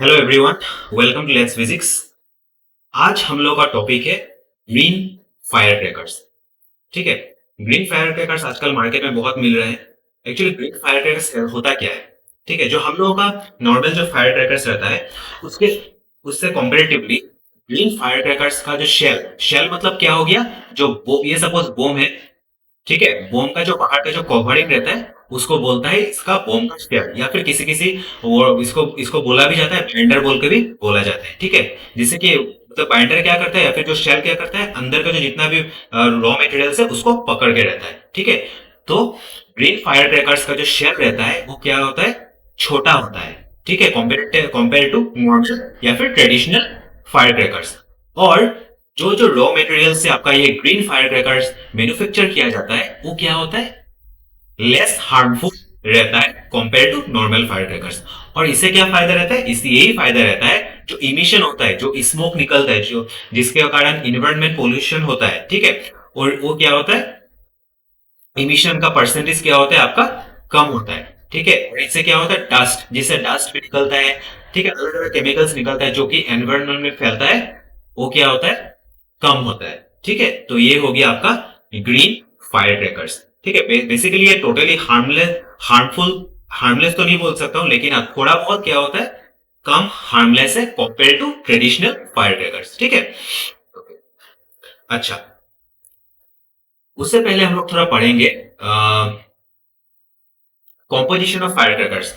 Hello everyone, welcome to let's physics. आज हम लोग का टॉपिक है ग्रीन फायर क्रैकर्स। ठीक है। ग्रीन फायर क्रैकर्स आजकल मार्केट में बहुत मिल रहे हैं। एक्चुअली ग्रीन फायर क्रैकर्स होता क्या है? ठीक है, जो हम लोगों का नॉर्मल जो फायर क्रैकर्स रहता है उसके उससे कंपेरेटिवली ग्रीन फायर क्रैकर्स का जो शेल शेल मतलब क्या हो गया? जो ये सपोज बोम है। ठीक है, बोम का जो बाहर का जो कवरिंग रहता है उसको बोलता है इसका बोम का स्टेम, या फिर किसी किसी वो इसको इसको बोला भी जाता है, बाइंडर बोल के भी बोला जाता है। ठीक है। जिससे कि मतलब बाइंडर क्या करता है या फिर जो शेल क्या करता है, अंदर का जो जितना भी रॉ मटेरियल्स है उसको पकड़ के रहता है। ठीक है। तो ग्रीन फायर क्रैकर्स का जो शेल रहता है वो क्या होता है? छोटा होता है। ठीक है, कंपेयर टू नॉर्मल या फिर ट्रेडिशनल फायर क्रैकर्स। और जो जो रॉ मटेरियल से आपका ये ग्रीन फायर क्रैकर्स मैन्युफैक्चर किया जाता है वो क्या होता है? लेस हार्मफुल रहता है compare to normal fire crackers. और इससे क्या फायदा रहता है? इससे यही फायदा रहता है, जो इमिशन होता है, जो स्मोक निकलता है, जो जिसके कारण इन्वायरमेंट पोल्यूशन होता है। ठीक है। और वो क्या होता है? इमिशन का परसेंटेज क्या होता है आपका? कम होता है। ठीक है। और इससे क्या होता है? डस्ट, जिससे डस्ट भी निकलता है। ठीक है, अलग अलग केमिकल्स निकलता है जो कि एनवायरमेंट में फैलता है, वो क्या होता है? कम होता है। ठीक है, तो ये हो गया आपका ग्रीन फायर क्रैकर्स। ठीक है। बेसिकली ये टोटली हार्मफुल हार्मलेस तो नहीं बोल सकता हूं, लेकिन हाँ, थोड़ा बहुत क्या होता है, कम हार्मलेस है compare to traditional fire crackers. ठीक है। अच्छा, उससे पहले हम लोग थोड़ा पढ़ेंगे कॉम्पोजिशन ऑफ फायर क्रैकर्स।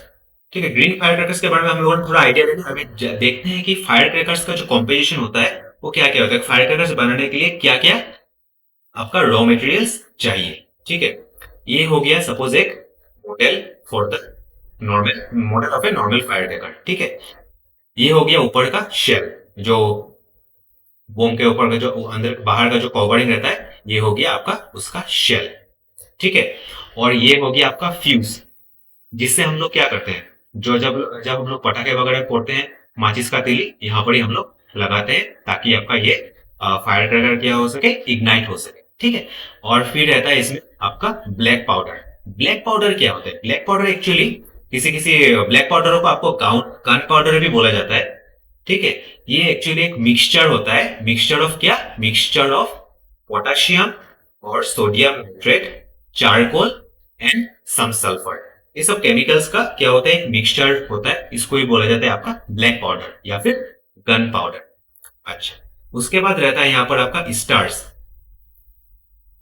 ठीक है, ग्रीन फायर क्रैकर्स के बारे में हम लोगों ने थोड़ा आइडिया लेना। अभी देखते हैं कि फायर क्रैकर्स का जो कॉम्पोजिशन होता है वो क्या क्या होता है, फायर क्रैकर्स बनाने के लिए क्या क्या आपका रॉ मटेरियल्स चाहिए। ठीक है। ये हो गया सपोज एक model for the normal model of a normal fire cracker. ठीक है। ये हो गया ऊपर का शेल, जो बोम के ऊपर का जो अंदर बाहर का जो कवरिंग रहता है, ये हो गया आपका उसका शेल। ठीक है। और ये हो गया आपका फ्यूज, जिससे हम लोग क्या करते हैं, जो जब जब हम लोग पटाखे वगैरह फोड़ते हैं, माचिस का तीली यहाँ पर ही हम लोग लगाते हैं ताकि आपका ये फायर क्रैकर क्या हो सके, इग्नाइट हो सके। ठीक है। और फिर रहता है इसमें आपका ब्लैक पाउडर। ब्लैक पाउडर क्या होता है? ब्लैक पाउडर एक्चुअली किसी किसी ब्लैक पाउडर को आपको गन पाउडर भी बोला जाता है। ठीक है। ये एक्चुअली एक मिक्सचर होता है। मिक्सचर ऑफ क्या? मिक्सचर ऑफ पोटाशियम और sodium nitrate, charcoal and some sulphur. ये सब केमिकल्स का क्या होता है? एक मिक्सचर होता है। इसको ही बोला जाता है आपका ब्लैक पाउडर या फिर गन पाउडर। अच्छा, उसके बाद रहता है यहाँ पर आपका स्टार्स।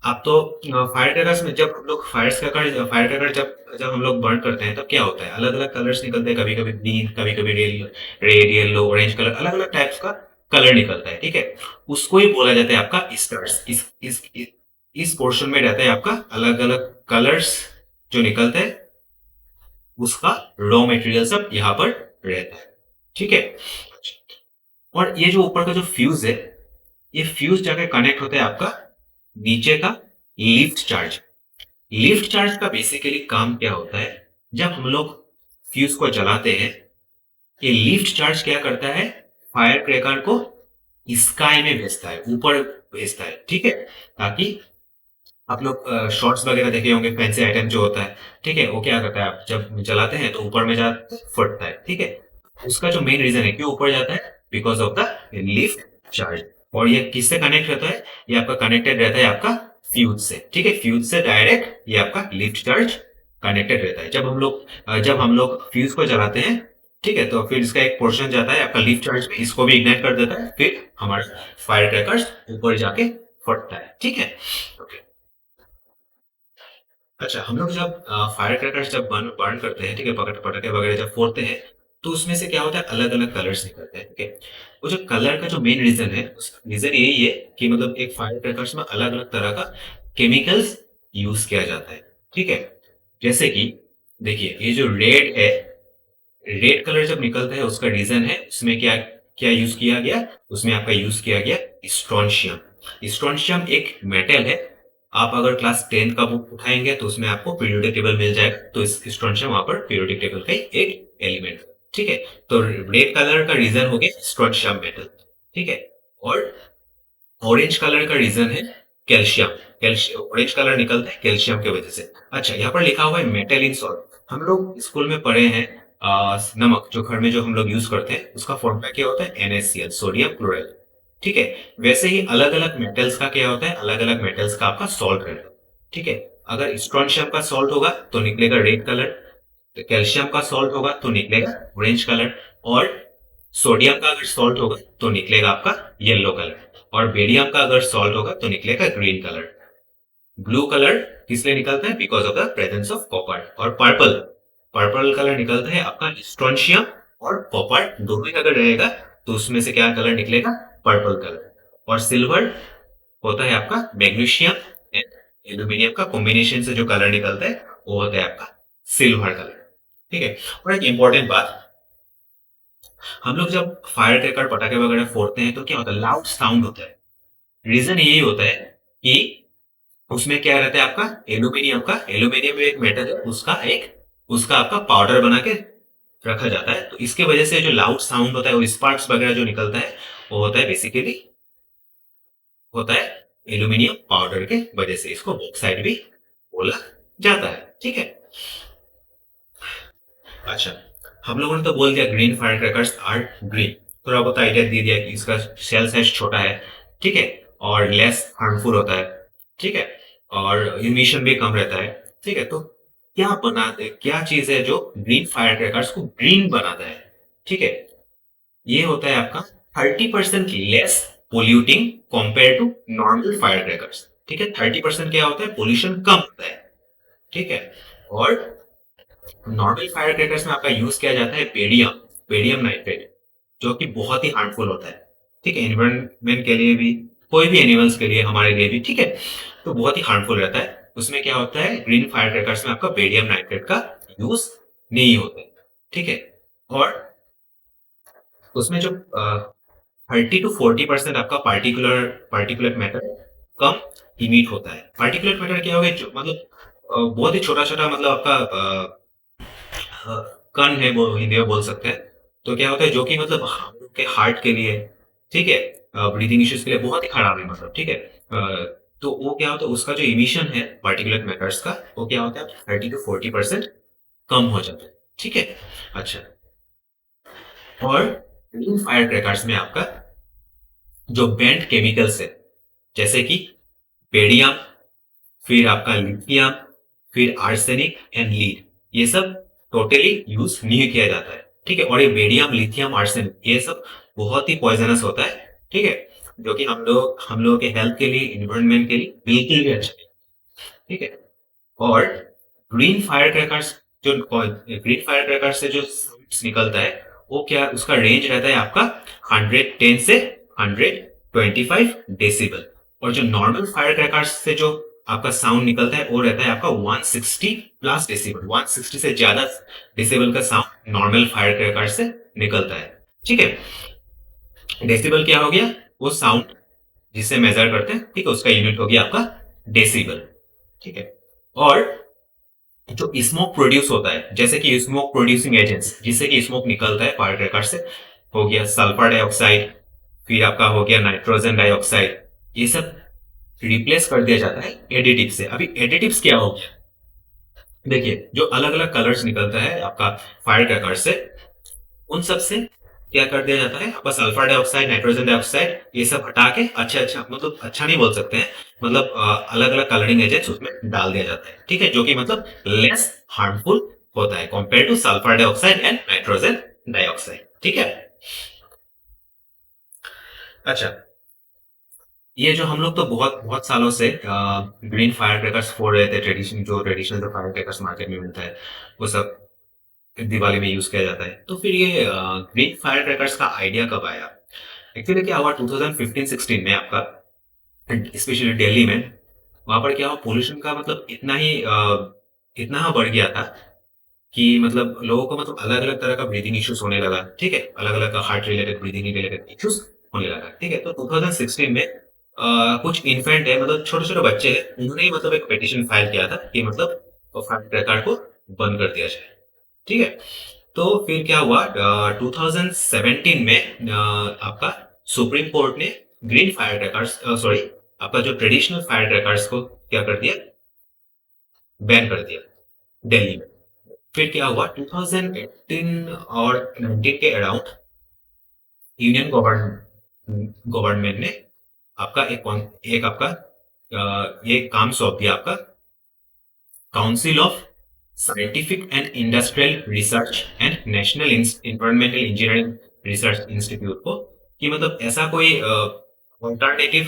आप तो फायर क्रैकर्स में जब हम लोग फायर क्रैकर जब जब हम लोग बर्न करते हैं तब क्या होता है, अलग अलग कलर्स निकलते हैं। कभी कभी ग्रीन, कभी कभी रेड येलो ऑरेंज कलर, अलग अलग टाइप्स का कलर निकलता है। ठीक है। उसको ही बोला जाता है आपका स्टार्स। इस पोर्शन में रहता है आपका अलग अलग कलर्स जो निकलते हैं, उसका रॉ मटेरियल सब यहाँ पर रहता है। ठीक है। और ये जो ऊपर का जो फ्यूज है, ये फ्यूज जाकर कनेक्ट होता है आपका नीचे का लिफ्ट चार्ज। लिफ्ट चार्ज का बेसिकली काम क्या होता है? जब हम लोग फ्यूज को जलाते हैं, ये लिफ्ट चार्ज क्या करता है? फायर क्रैकर को स्काई में भेजता है, ऊपर भेजता है। ठीक है। ताकि आप लोग शॉर्ट्स वगैरह देखे होंगे, फैंसी आइटम जो होता है। ठीक है, वो क्या करता है, आप जब जलाते हैं तो ऊपर में जाता है, फटता है। ठीक है। उसका जो मेन रीजन है क्यों ऊपर जाता है, because of the lift charge. और ये किससे कनेक्ट रहता है? ये आपका कनेक्टेड रहता है आपका फ्यूज से। ठीक है, फ्यूज से डायरेक्ट ये आपका लिफ्ट चार्ज कनेक्टेड रहता है। जब हम लोग फ्यूज को जलाते हैं, ठीक है, तो फिर इसका एक पोर्शन जाता है आपका लिफ्ट चार्ज में, इसको भी इग्नाइट कर देता है, फिर हमारा फायर क्रैकर्स ऊपर जाके फटता है। ठीक है। ओके। अच्छा, हम लोग जब फायर क्रैकर्स जब बर्न बर्न करते हैं, ठीक है, पटाखे वगैरह जब फोड़ते हैं, तो उसमें से क्या होता है, अलग अलग कलर्स निकलते हैं। ठीक है। वो जो कलर का जो मेन रीजन है, उसका रीजन यही है कि मतलब एक फायर क्रैकर्स में अलग अलग तरह का केमिकल्स यूज किया जाता है। ठीक है। जैसे कि देखिए, ये जो रेड है, रेड कलर जब निकलता है उसका रीजन है, उसमें क्या क्या यूज किया गया, उसमें आपका यूज किया गया स्ट्रोंशियम। स्ट्रोंशियम एक मेटल है। आप अगर क्लास 10 का बुक उठाएंगे तो उसमें आपको पीरियोडिक टेबल मिल जाएगा, तो इस स्ट्रोंशियम वहां पर पीरियोडिक टेबल का ही एक एलिमेंट है। ठीक है। तो रेड कलर का रीजन हो गया स्ट्रोंशियम मेटल। ठीक है। और ऑरेंज कलर का रीजन है कैल्शियम। कैल्शियम ऑरेंज कलर निकलता है कैल्शियम की वजह से। अच्छा, यहाँ पर लिखा हुआ है मेटल इन सॉल्ट। हम लोग स्कूल में पढ़े हैं नमक जो घर में जो हम लोग यूज करते हैं उसका फॉर्मूला क्या होता है, NaCl, सोडियम क्लोराइड। ठीक है, वैसे ही अलग अलग मेटल्स का क्या होता है, अलग अलग मेटल्स का आपका सॉल्ट रहेगा। ठीक है, अगर स्ट्रोंशियम का सॉल्ट होगा तो निकलेगा रेड कलर, तो कैल्शियम का सॉल्ट होगा तो निकलेगा ऑरेंज कलर, और सोडियम का अगर सॉल्ट होगा तो निकलेगा आपका येलो कलर, और बेरियम का अगर सॉल्ट होगा तो निकलेगा ग्रीन कलर। ब्लू कलर किस लिए निकलता है, because of the presence of copper. और पर्पल, पर्पल कलर निकलता है आपका स्ट्रोंशियम और कॉपर दोनों ही अगर रहेगा तो उसमें से क्या कलर निकलेगा, पर्पल कलर। और सिल्वर होता है आपका मैग्नीशियम एंड एल्यूमिनियम का कॉम्बिनेशन से जो कलर निकलता है वो होता है आपका सिल्वर कलर। ठीक है, और एक इंपॉर्टेंट बात, हम लोग जब फायर क्रैकर पटाखे वगैरह फोड़ते हैं तो क्या होता है, लाउड साउंड होता है। रीजन यही होता है कि उसमें क्या रहता है आपका, एल्यूमिनियम का, एल्यूमिनियम एक मेटल है, उसका आपका पाउडर बना के रखा जाता है, तो इसके वजह से जो लाउड साउंड होता है और स्पार्क्स वगैरह जो निकलता है वो होता है बेसिकली, होता है एल्यूमिनियम पाउडर के वजह से। इसको बॉक्साइड भी बोला जाता है। ठीक है, अच्छा, हम लोगों ने तो बोल दिया green fire crackers are green, थोड़ा बहुत आइडिया दे दिया कि इसका सेल साइज छोटा है। ठीक है, और लेस हार्मफुल होता है। ठीक है, और इमिशन भी कम रहता है। ठीक है, तो क्या चीज है जो ग्रीन फायर क्रैकर्स को ग्रीन बनाता है। ठीक है, ये होता है आपका 30% less polluting compare to normal fire crackers. ठीक है, 30% क्या होता है, पोल्यूशन कम होता है। ठीक है, और नॉर्मल फायर क्रैकर्स में आपका यूज किया जाता है पेडियम, पेडियम नाइट्रेट, जो कि बहुत ही हार्मफुल होता है। ठीक है, एनवायरमेंट के लिए भी, कोई भी एनिमल्स के लिए, हमारे लिए भी। ठीक है, तो बहुत ही हार्मफुल रहता है। उसमें क्या होता है, ग्रीन फायर क्रैकर्स में आपका पेडियम नाइट्रेट का यूज नहीं होता है। ठीक है, और उसमें जो 30 to 40% आपका पार्टिकुलर पार्टिकुलर मैटर कम इमिट होता है। पार्टिकुलर मैटर क्या होगा, जो मतलब बहुत ही छोटा छोटा, मतलब आपका कण है, वो हिंदी में बोल सकते हैं। तो क्या होता है, जो कि मतलब हम लोग के हार्ट के लिए, ठीक है, ब्रीदिंग इश्यूज के लिए बहुत ही खराब है, मतलब। ठीक है, तो वो क्या होता है, उसका जो इमिशन है पार्टिकुलर मैटर्स का, वो क्या होता है 30 to 40% कम हो जाता है। ठीक है, अच्छा, और इन फायर क्रैकर्स में आपका जो बेंट केमिकल्स है, जैसे कि बेरियम, फिर आपका लिथियम, फिर आर्सेनिक एंड लीड, ये सब टोटली यूज नहीं किया जाता है। ठीक है, और ये बेरियम, लिथियम, आर्सेनिक, ये सब बहुत ही पॉइजनस होता है। ठीक है, जो कि हम लोगों के हेल्थ के लिए, इन्वायरमेंट के लिए बिल्कुल भी अच्छा नहीं। ठीक है, और ग्रीन फायर क्रैकर्स, जो ग्रीन फायर क्रैकर्स से जो साउंड्स निकलता है, वो क्या, उसका रेंज रहता है आपका 110 से 125 डेसिबल। और जो नॉर्मल फायर क्रैकर्स से जो आपका साउंड निकलता है वो रहता है आपका 160 प्लस डेसिबल, 160 से ज्यादा डेसिबल का साउंड नॉर्मल फायर क्रैकर्स से निकलता है। ठीक है, डेसिबल क्या हो गया, वो साउंड जिससे मेजर करते हैं। ठीक है, उसका यूनिट हो गया आपका डेसिबल। ठीक है, और जो स्मोक प्रोड्यूस होता है, जैसे कि स्मोक प्रोड्यूसिंग एजेंट्स, जिससे कि स्मोक निकलता है फायर क्रैकर से, हो गया सल्फर डाइऑक्साइड, फिर आपका हो गया नाइट्रोजन डाइऑक्साइड, ये सब रिप्लेस कर दिया जाता है एडिटिव से। अभी एडिटिव्स क्या हो गया, देखिए, जो अलग अलग कलर्स निकलता है आपका फायर क्रैकर से, उन सब से क्या कर दिया जाता है, आपका सल्फर डाइऑक्साइड, नाइट्रोजन डाइऑक्साइड, ये सब हटा के, अच्छा अच्छा, मतलब अच्छा नहीं बोल सकते हैं, मतलब अलग अलग कलरिंग एजेंट्स उसमें डाल दिया जाता है। ठीक है, जो कि मतलब लेस हार्मफुल होता है compare two sulphur dioxide and nitrogen dioxide. ठीक है, अच्छा, ये जो हम लोग तो बहुत बहुत सालों से ग्रीन फायर क्रैकर्स फोड़ रहे थे, ट्रेडिशनल जो फायर क्रैकर्स मार्केट में मिलता है वो सब दिवाली में यूज किया जाता है। तो फिर ये ग्रीन फायर क्रैकर्स का आइडिया कब आया, एक्चुअली क्या हुआ 2015-16 में आपका, स्पेशली दिल्ली में, वहां पर क्या हुआ, पोल्यूशन का मतलब इतना बढ़ गया था कि मतलब लोगों को मतलब अलग अलग तरह का ब्रीदिंग इश्यूज होने लगा। ठीक है, अलग अलग heart related, breathing related issues होने लगा। ठीक है, तो 2016 में कुछ इन्फेंट है, मतलब छोटे छोटे बच्चे हैं, उन्होंने ही मतलब एक पिटिशन फाइल किया था कि मतलब फायर क्रैकर को बंद कर दिया जाए। ठीक है, तो फिर क्या हुआ, 2017 में आपका सुप्रीम कोर्ट ने ग्रीन फायर क्रैकर्स, सॉरी, आपका जो ट्रेडिशनल फायर क्रैकर्स को क्या कर दिया, बैन कर दिया दिल्ली में। फिर क्या हुआ 2018 और 19 के अराउंड यूनियन गवर्नमेंट ने आपका एक आपका ये काम सौंप दिया आपका council of scientific and industrial research and national environmental engineering research institute को कि मतलब ऐसा कोई ऑल्टरनेटिव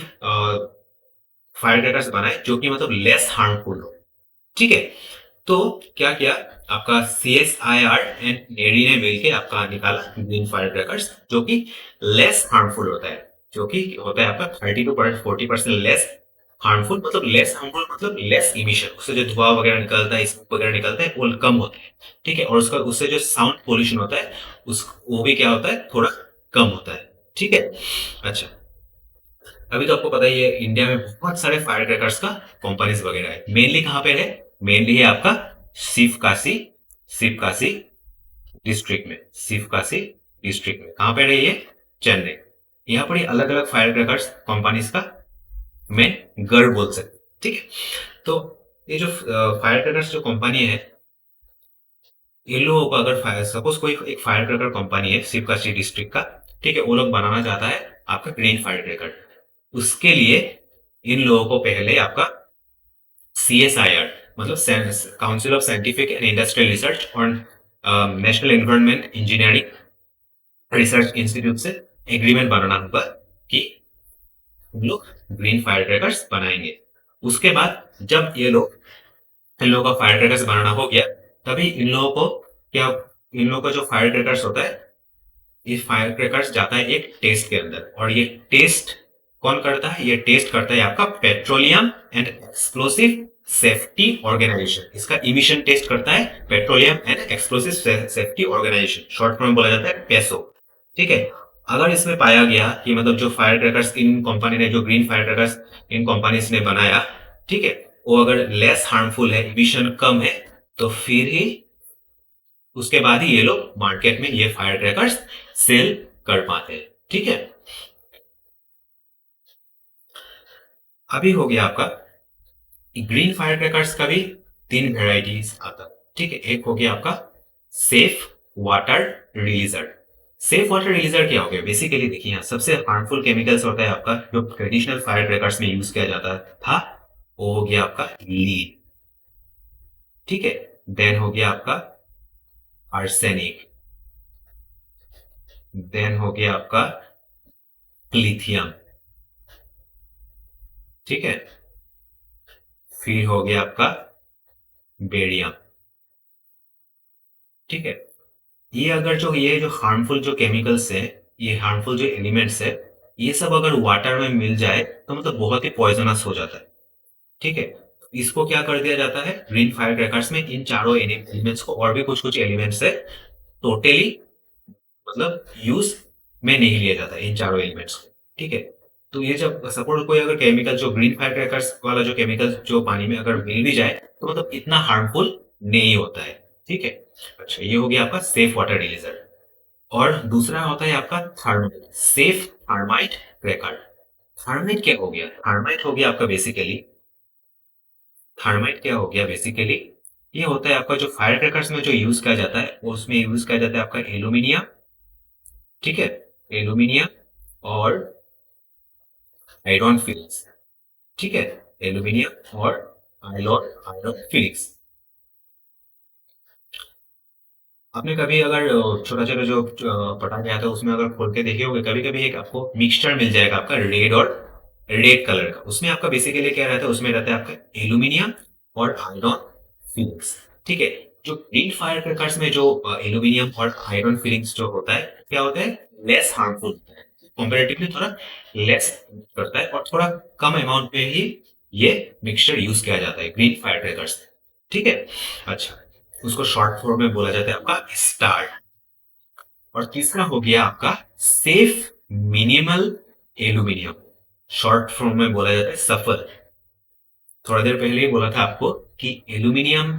फायर क्रैकर्स बनाए जो कि मतलब लेस हार्मफुल हो। ठीक है, तो क्या किया आपका CSIR एंड नेरी ने मिलकर आपका निकाला ग्रीन फायर क्रैकर्स जो कि लेस हार्मफुल होता है, जो कि होता है आपका 30 to 40% लेस हार्मफुल। मतलब लेस हार्मफुल मतलब लेस इमिशन, उससे जो धुआं वगैरह निकलता है, स्मोक वगैरह निकलता है वो कम होता है। ठीक है, और उसका उससे जो साउंड पोल्यूशन होता है उस वो भी क्या होता है थोड़ा कम होता है। ठीक है, अच्छा अभी तो आपको पता ही है इंडिया में बहुत सारे फायर क्रैकर्स का कंपनीज वगैरह है। मेनली कहाँ पे है? मेनली है आपका शिवकाशी, शिवकाशी डिस्ट्रिक्ट में, शिवकाशी डिस्ट्रिक्ट में कहाँ पे रही है? चेन्नई। यहाँ पर अलग अलग फायर क्रैकर्स कंपनीज का मैं घर बोल सकते। ठीक है, तो ये जो फायर क्रैकर्स जो कंपनी है, इन लोगों को अगर सपोज कोई एक फायर क्रैकर कंपनी है शिवकाशी डिस्ट्रिक्ट का, ठीक है, वो लोग बनाना चाहता है आपका ग्रीन फायर क्रैकर। उसके लिए इन लोगों को पहले आपका CSIR मतलब council of scientific and industrial research और national environment engineering research institute से एग्रीमेंट बनाना होगा कि हम लोग ग्रीन फायर क्रैकर्स बनाएंगे। उसके बाद जब इन लोगों का फायर क्रैकर्स बनाना हो गया, तभी इन लोगों को क्या, इन लोगों का जो फायर क्रैकर्स होता है, ये फायर क्रैकर्स जाता है एक टेस्ट के अंदर। और ये टेस्ट कौन करता है? ये टेस्ट करता है आपका petroleum and explosive safety organisation. इसका इमिशन टेस्ट करता है petroleum and explosive safety organisation, short form बोला जाता है पेसो। ठीक है, अगर इसमें पाया गया कि मतलब जो फायर क्रैकर्स इन कंपनी ने, जो ग्रीन फायर क्रैकर्स इन कंपनीज ने बनाया, ठीक है, वो अगर लेस हार्मफुल है, इमिशन कम है, तो फिर ही उसके बाद ही ये लोग मार्केट में ये फायर क्रैकर्स सेल कर पाते हैं। ठीक है, अभी हो गया आपका ग्रीन फायर क्रैकर्स का भी 3 वेराइटीज आता है। ठीक है, एक हो गया आपका सेफ वाटर रिलीजर। सेफ वाटर रिलीजर क्या हो गया? बेसिकली देखिए यहाँ सबसे हार्मफुल केमिकल्स होता है आपका जो ट्रेडिशनल फायर क्रैकर्स में यूज किया जाता था, वो हो गया आपका लीड। ठीक है, देन हो गया आपका आर्सेनिक, देन हो गया आपका लिथियम। ठीक है, फिर हो गया आपका बेरियम। ठीक है, ये जो हार्मफुल जो केमिकल्स है, ये हार्मफुल जो एलिमेंट्स है, ये सब अगर वाटर में मिल जाए तो मतलब बहुत ही पॉइजनस हो जाता है। ठीक है, इसको क्या कर दिया जाता है ग्रीन फायर क्रैकर्स में, इन चारों एलिमेंट्स को और भी कुछ कुछ एलिमेंट्स है टोटली मतलब यूज में नहीं लिया जाता इन चारों एलिमेंट्स को। ठीक है, तो ये जब सपोज कोई अगर केमिकल जो ग्रीन फायर क्रैकर्स वाला जो केमिकल जो पानी में अगर मिल भी जाए तो मतलब इतना हार्मफुल नहीं होता है। ठीक है, अच्छा ये हो गया आपका सेफ वाटर रिलीजर। और दूसरा होता है आपका thermite, safe thermite cracker. Thermite क्या हो गया? थर्माइट हो गया आपका बेसिकली, थर्माइट क्या हो गया बेसिकली, ये होता है आपका जो फायर क्रैकर्स में जो यूज किया जाता है, उसमें यूज किया जाता है आपका एल्यूमिनियम। ठीक है, एल्यूमिनियम और आयरन फिलिंग्स। ठीक है, एल्यूमिनियम और आयरन आयरन फिलिंग्स। आपने कभी अगर छोटा छोटा जो पटाखे आता है उसमें अगर खोल के देखे होंगे, कभी कभी एक आपको मिक्सचर मिल जाएगा आपका रेड और रेड कलर का। उसमें आपका बेसिकली क्या रहता है? उसमें रहता है आपका एल्यूमिनियम और आयरन फिलिंग्स। ठीक है, जो ग्रीन फायर क्रैकर्स में जो एल्यूमिनियम और आयरन फिलिंग्स जो होता है, क्या होता है? लेस हार्मफुल होता है, कंपेरेटिवली थोड़ा लेस करता है और थोड़ा कम अमाउंट में ही ये मिक्सचर यूज किया जाता है ग्रीन फायर क्रैकर्स। ठीक है, अच्छा उसको शॉर्ट फॉर्म में बोला जाता है आपका स्टार। और तीसरा हो गया आपका safe minimal aluminium, short form में बोला जाता है सफर। थोड़ा देर पहले ही बोला था आपको कि एल्यूमिनियम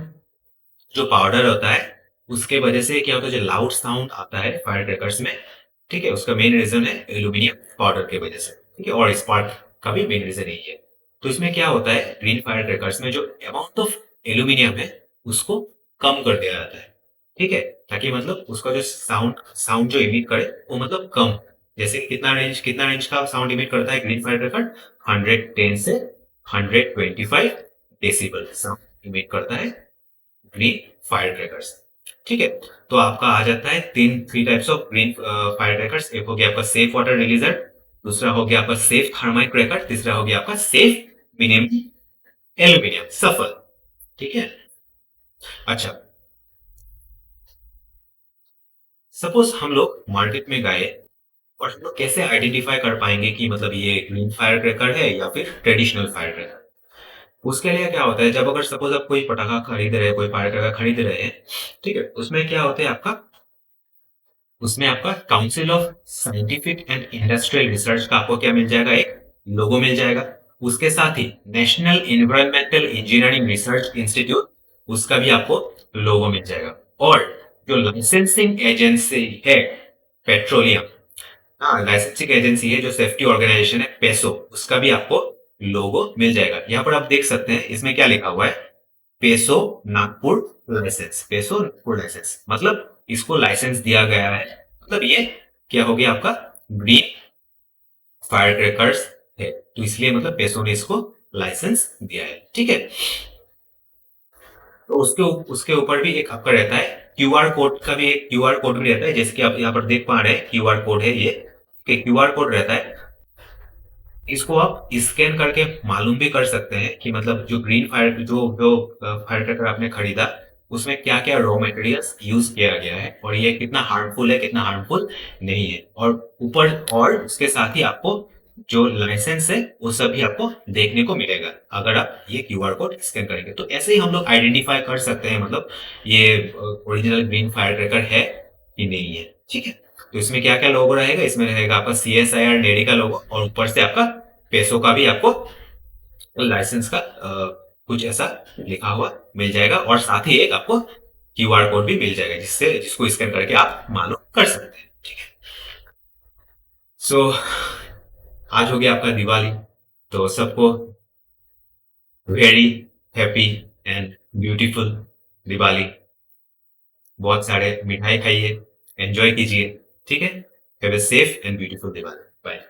जो पाउडर होता है उसके वजह से क्या होता है, जो लाउड साउंड आता है फायर क्रैकर्स में, ठीक है, उसका मेन रीजन है एल्यूमिनियम पाउडर की वजह से। ठीक है, और स्पार्क का भी मेन रीजन यही है। तो इसमें क्या होता है ग्रीन फायर क्रैकर्स में जो अमाउंट ऑफ एल्यूमिनियम है उसको कम कर दिया जाता है। ठीक है, ताकि मतलब उसका जो साउंड साउंड जो इमिट करे वो मतलब कम, जैसे कि कितना रेंज का साउंड इमिट करता है ग्रीन फायर क्रैकर, 110 से 125 डेसिबल साउंड इमिट करता है ग्रीन फायर क्रैकर्स। ठीक है, तो आपका आ जाता है three types of green fire crackers. एक हो गया आपका सेफ वाटर रिलीजर, दूसरा हो गया आपका सेफ थर्माइट क्रैकर, तीसरा हो गया आपका सेफ मिनिमम एल्यूमिनियम सफल। ठीक है, अच्छा, सपोज हम लोग मार्केट में गए और हम लोग कैसे आइडेंटिफाई कर पाएंगे कि मतलब ये ग्रीन फायर क्रैकर है या फिर ट्रेडिशनल फायर क्रैकर। उसके लिए क्या होता है, जब अगर सपोज आप कोई पटाखा खरीद रहे हैं, कोई फायर क्रैकर खरीद रहे हैं, ठीक है, उसमें क्या होता है आपका, उसमें आपका council of scientific and industrial research का आपको क्या मिल जाएगा, एक लोगो मिल जाएगा। उसके साथ ही national environmental engineering research institute, उसका भी आपको लोगो मिल जाएगा। और जो लाइसेंसिंग एजेंसी है पेट्रोलियम, हाँ लाइसेंसिंग एजेंसी है जो सेफ्टी ऑर्गेनाइजेशन है पेसो, उसका भी आपको लोगो मिल जाएगा। यहाँ पर आप देख सकते हैं इसमें क्या लिखा हुआ है, PESO Nagpur licence, PESO Nagpur licence, मतलब इसको लाइसेंस दिया गया है, मतलब ये क्या हो गया आपका ग्रीन फायर क्रैकर्स है, तो इसलिए मतलब पेसो ने इसको लाइसेंस दिया है। ठीक है, तो उसके उसके ऊपर भी एक आपका रहता है क्यूआर कोड का भी, एक क्यूआर कोड भी रहता है, जैसे कि आप यहाँ पर देख पा रहे हैं क्यूआर कोड है ये, क्यूआर कोड रहता है। इसको आप स्कैन करके मालूम भी कर सकते हैं कि मतलब जो ग्रीन फायर जो जो फायर क्रैकर आपने खरीदा, उसमें क्या क्या रॉ मटेरियल्स यूज किया गया है और ये कितना हार्मफुल है कितना हार्मफुल नहीं है। और ऊपर और उसके साथ ही आपको जो लाइसेंस है वो सब भी आपको देखने को मिलेगा अगर आप ये क्यूआर कोड स्कैन करेंगे। तो ऐसे ही हम लोग आइडेंटिफाई कर सकते हैं मतलब ये ओरिजिनल ग्रीन फायर क्रैकर है कि नहीं है। ठीक है, तो इसमें क्या क्या लोगो रहेगा, इसमें रहेगा आपका CSIR नेडी का लोगो और ऊपर से आपका पेसो का भी आपको लाइसेंस का कुछ ऐसा लिखा हुआ मिल जाएगा और साथ ही एक आपको क्यूआर कोड भी मिल जाएगा जिससे जिसको स्कैन करके आप मालूम कर सकते हैं। ठीक है, सो आज हो गया आपका दिवाली, तो सबको very happy and beautiful Diwali. बहुत सारे मिठाई खाइए, एंजॉय कीजिए। ठीक है, have a safe and beautiful Diwali. Bye.